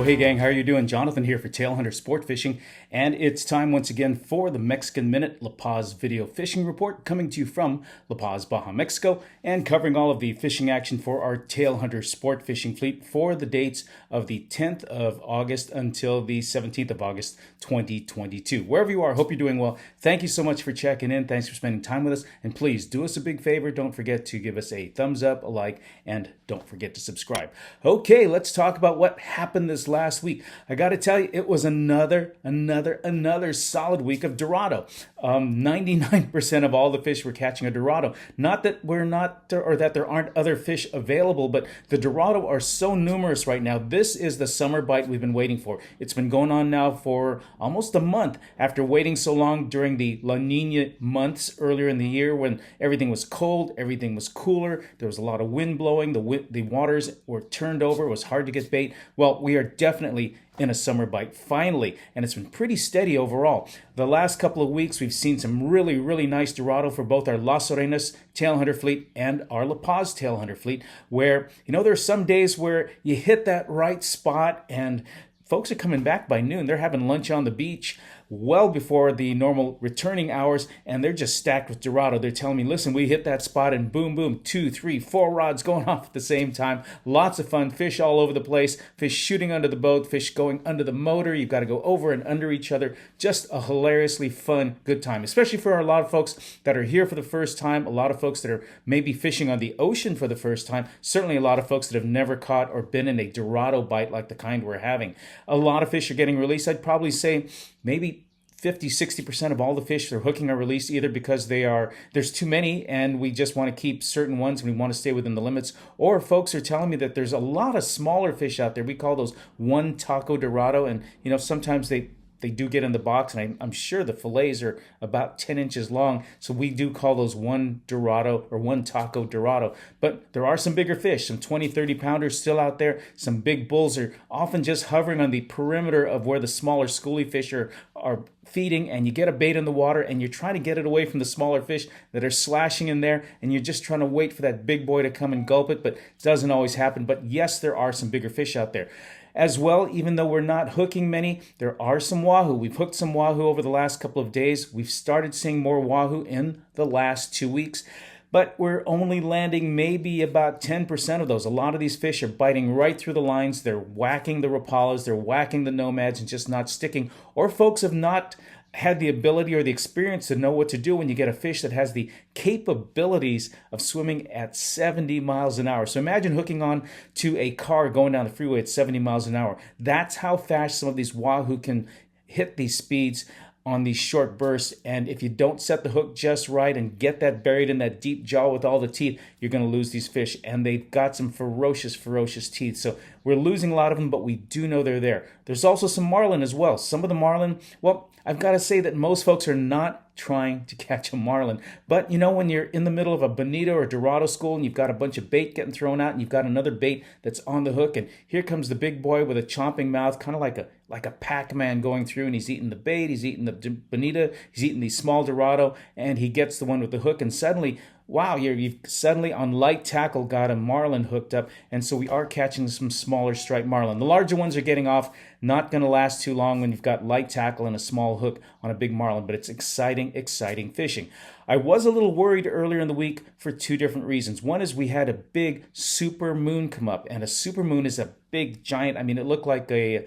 Well, hey gang, how are you doing? Jonathan here for Tailhunter Sportfishing, and it's time once again for the Mexican Minute La Paz video fishing report, coming to you from La Paz, Baja, Mexico, and covering all of the fishing action for our Tailhunter Sportfishing fleet for the dates of the 10th of August until the 17th of August 2022. Wherever you are, hope you're doing well. Thank you so much for checking in. Thanks for spending time with us, and please do us a big favor. Don't forget to give us a thumbs up, a like, and don't forget to subscribe. Okay, let's talk about what happened this last week. I got to tell you, it was another solid week of Dorado. 99% of all the fish we're catching are Dorado. Not that we're not, or that there aren't other fish available, but the Dorado are so numerous right now. This is the summer bite we've been waiting for. It's been going on now for almost a month after waiting so long during the La Nina months earlier in the year when everything was cold, everything was cooler, there was a lot of wind blowing, the waters were turned over, it was hard to get bait. Well, we are definitely in a summer bite finally, and it's been pretty steady overall. The last couple of weeks we've seen some really nice Dorado for both our Las Arenas tailhunter fleet and our La Paz tailhunter fleet, where there are some days where you hit that right spot and folks are coming back by noon. They're having lunch on the beach well before the normal returning hours, and they're just stacked with Dorado. They're telling me, listen, we hit that spot and boom, 2, 3, 4 rods going off at the same time. Lots of fun, fish all over the place, fish shooting under the boat, fish going under the motor. You've got to go over and under each other. Just a hilariously fun, good time, especially for a lot of folks that are here for the first time, a lot of folks that are maybe fishing on the ocean for the first time, certainly a lot of folks that have never caught or been in a Dorado bite like the kind we're having. A lot of fish are getting released. I'd probably say maybe 50-60% of all the fish they're hooking are released either because there's too many and we just want to keep certain ones and we want to stay within the limits, or folks are telling me that there's a lot of smaller fish out there. We call those one taco Dorado, and sometimes they do get in the box, and I'm sure the fillets are about 10 inches long, so we do call those one Dorado or one taco Dorado. But there are some bigger fish, some 20-30 pounders still out there. Some big bulls are often just hovering on the perimeter of where the smaller schoolie fish are feeding, and you get a bait in the water and you're trying to get it away from the smaller fish that are slashing in there, and you're just trying to wait for that big boy to come and gulp it, but it doesn't always happen. But yes, there are some bigger fish out there. As well, even though we're not hooking many, there are some wahoo. We've hooked some wahoo over the last couple of days. We've started seeing more wahoo in the last 2 weeks, but we're only landing maybe about 10% of those. A lot of these fish are biting right through the lines. They're whacking the rapalas, they're whacking the nomads and just not sticking. Or folks have not had the ability or the experience to know what to do when you get a fish that has the capabilities of swimming at 70 miles an hour. So imagine hooking on to a car going down the freeway at 70 miles an hour. That's how fast some of these wahoo can hit these speeds on these short bursts, and if you don't set the hook just right and get that buried in that deep jaw with all the teeth, you're going to lose these fish, and they've got some ferocious teeth. So we're losing a lot of them, but we do know they're there. There's also some marlin as well. Some of the marlin, well, I've got to say that most folks are not trying to catch a marlin. But when you're in the middle of a bonito or Dorado school and you've got a bunch of bait getting thrown out and you've got another bait that's on the hook, and here comes the big boy with a chomping mouth, kind of like a Pac-Man going through, and he's eating the bait, he's eating the bonito, he's eating the small Dorado, and he gets the one with the hook, and suddenly, wow, you've suddenly on light tackle got a marlin hooked up, and so we are catching some smaller striped marlin. The larger ones are getting off, not going to last too long when you've got light tackle and a small hook on a big marlin, but it's exciting fishing. I was a little worried earlier in the week for two different reasons. One is we had a big super moon come up, and a super moon is a big giant, it looked like a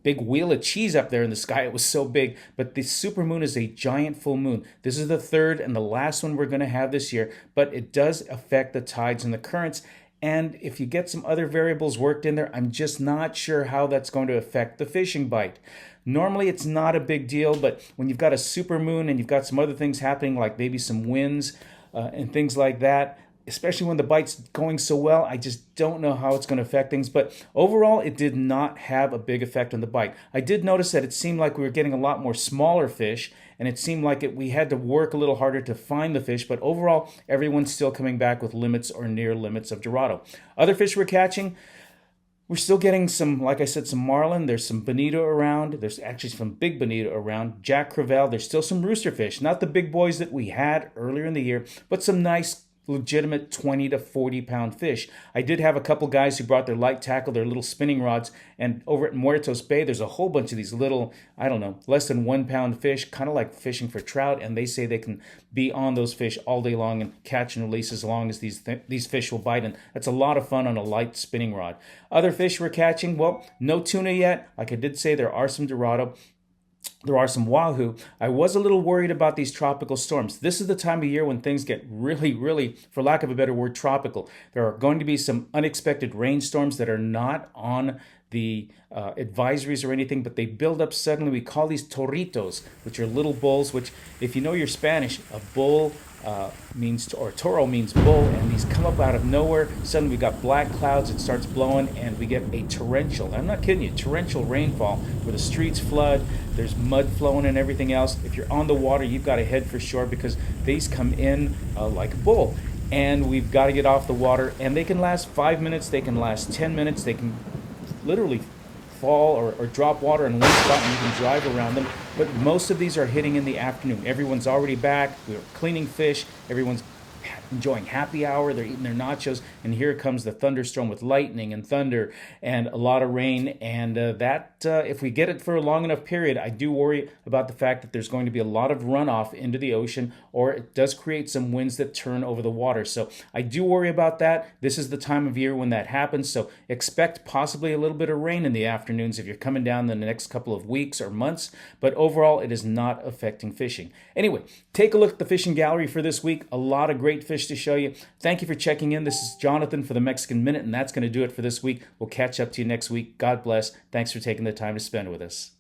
big wheel of cheese up there in the sky. It was so big, but the supermoon is a giant full moon. This is the third and the last one we're going to have this year, but it does affect the tides and the currents. And if you get some other variables worked in there, I'm just not sure how that's going to affect the fishing bite. Normally it's not a big deal, but when you've got a supermoon and you've got some other things happening, like maybe some winds and things like that, especially when the bite's going so well, I just don't know how it's going to affect things. But overall, it did not have a big effect on the bite. I did notice that it seemed like we were getting a lot more smaller fish, and it seemed like we had to work a little harder to find the fish. But overall, everyone's still coming back with limits or near limits of Dorado. Other fish we're catching, we're still getting some, like I said, some marlin. There's some bonito around. There's actually some big bonito around. Jack crevalle. There's still some rooster fish. Not the big boys that we had earlier in the year, but some nice legitimate 20 to 40 pound fish. I did have a couple guys who brought their light tackle, their little spinning rods, and over at Muertos Bay, there's a whole bunch of these little, I don't know, less than 1 pound fish, kind of like fishing for trout, and they say they can be on those fish all day long and catch and release as long as these fish will bite, and that's a lot of fun on a light spinning rod. Other fish we're catching, well, no tuna yet. Like I did say, there are some Dorado. There are some wahoo. I was a little worried about these tropical storms. This is the time of year when things get really, for lack of a better word, tropical. There are going to be some unexpected rainstorms that are not on the advisories or anything, but they build up suddenly. We call these torritos, which are little bulls, which, if you know your Spanish, a bull or toro means bull, and these come up out of nowhere. Suddenly we got black clouds, it starts blowing, and we get a torrential, I'm not kidding you, torrential rainfall where the streets flood, there's mud flowing and everything else. If you're on the water, you've got to head for shore because these come in like a bull. And we've got to get off the water, and they can last 5 minutes, they can last 10 minutes, they can literally fall or drop water in one spot and you can drive around them. But most of these are hitting in the afternoon. Everyone's already back. We're cleaning fish. Everyone's enjoying happy hour. They're eating their nachos. And here comes the thunderstorm with lightning and thunder and a lot of rain. And if we get it for a long enough period, I do worry about the fact that there's going to be a lot of runoff into the ocean, or it does create some winds that turn over the water. So I do worry about that. This is the time of year when that happens. So expect possibly a little bit of rain in the afternoons if you're coming down the next couple of weeks or months. But overall, it is not affecting fishing. Anyway, take a look at the fishing gallery for this week. A lot of great fish to show you. Thank you for checking in. This is Jonathan for the Mexican Minute, and that's going to do it for this week. We'll catch up to you next week. God bless. Thanks for taking the time to spend with us.